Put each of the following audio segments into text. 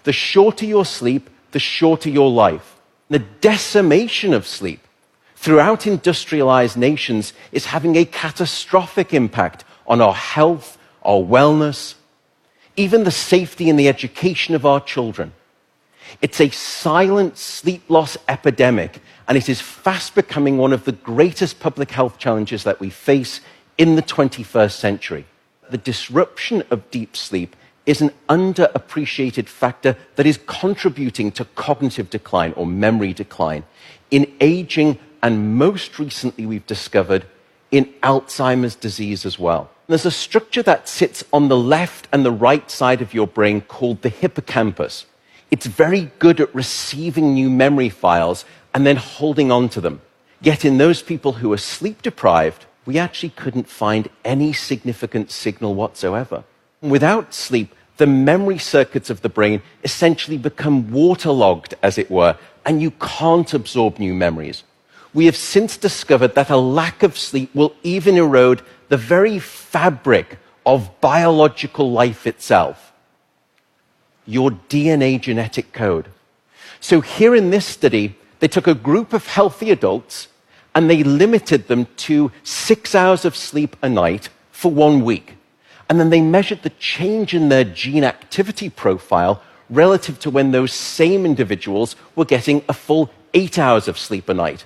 The shorter your sleep, the shorter your life. The decimation of sleep throughout industrialized nations is having a catastrophic impact on our health, our wellness, even the safety and the education of our children. It's a silent sleep loss epidemic, and it is fast becoming one of the greatest public health challenges that we face in the 21st century. The disruption of deep sleep is an underappreciated factor that is contributing to cognitive decline or memory decline in aging, and most recently we've discovered in Alzheimer's disease as well. There's a structure that sits on the left and the right side of your brain called the hippocampus. It's very good at receiving new memory files and then holding on to them. Yet in those people who are sleep deprived, we actually couldn't find any significant signal whatsoever. Without sleep, the memory circuits of the brain essentially become waterlogged, as it were, and you can't absorb new memories. We have since discovered that a lack of sleep will even erode the very fabric of biological life itself, your DNA genetic code. So here in this study, they took a group of healthy adults and they limited them to 6 hours of sleep a night for 1 week. And then they measured the change in their gene activity profile relative to when those same individuals were getting a full 8 hours of sleep a night.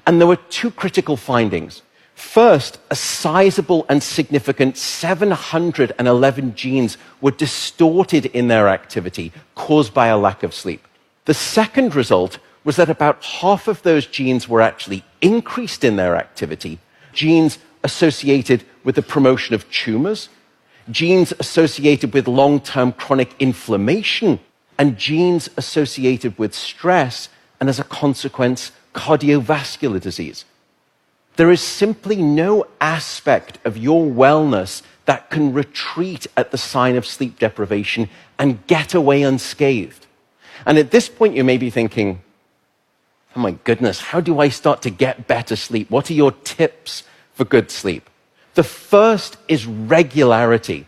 And there were two critical findings. First, a sizable and significant 711 genes were distorted in their activity, caused by a lack of sleep. The second result was that about half of those genes were actually increased in their activity, genes associated with the promotion of tumors, genes associated with long-term chronic inflammation, and genes associated with stress, and as a consequence, cardiovascular disease. There is simply no aspect of your wellness that can retreat at the sign of sleep deprivation and get away unscathed. And at this point, you may be thinking, oh my goodness, how do I start to get better sleep? What are your tips for good sleep? The first is regularity.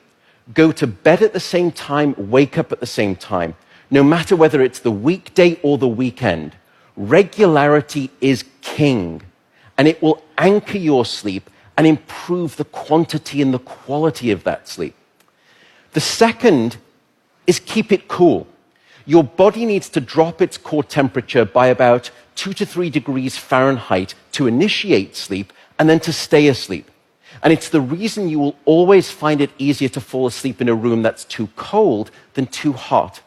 Go to bed at the same time, wake up at the same time. No matter whether it's the weekday or the weekend, regularity is king, and it will anchor your sleep and improve the quantity and the quality of that sleep. The second is keep it cool. Your body needs to drop its core temperature by about 2 to 3 degrees Fahrenheit to initiate sleep and then to stay asleep. And it's the reason you will always find it easier to fall asleep in a room that's too cold than too hot.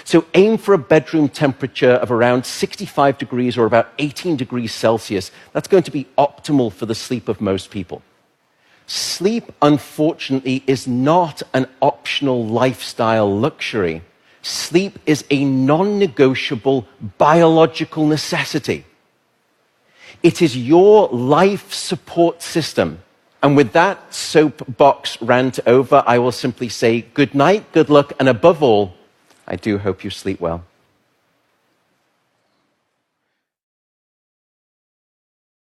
So aim for a bedroom temperature of around 65 degrees or about 18 degrees Celsius. That's going to be optimal for the sleep of most people. Sleep, unfortunately, is not an optional lifestyle luxury. Sleep is a non-negotiable biological necessity. It is your life support system. And with that soapbox rant over, I will simply say good night, good luck, and above all, I do hope you sleep well.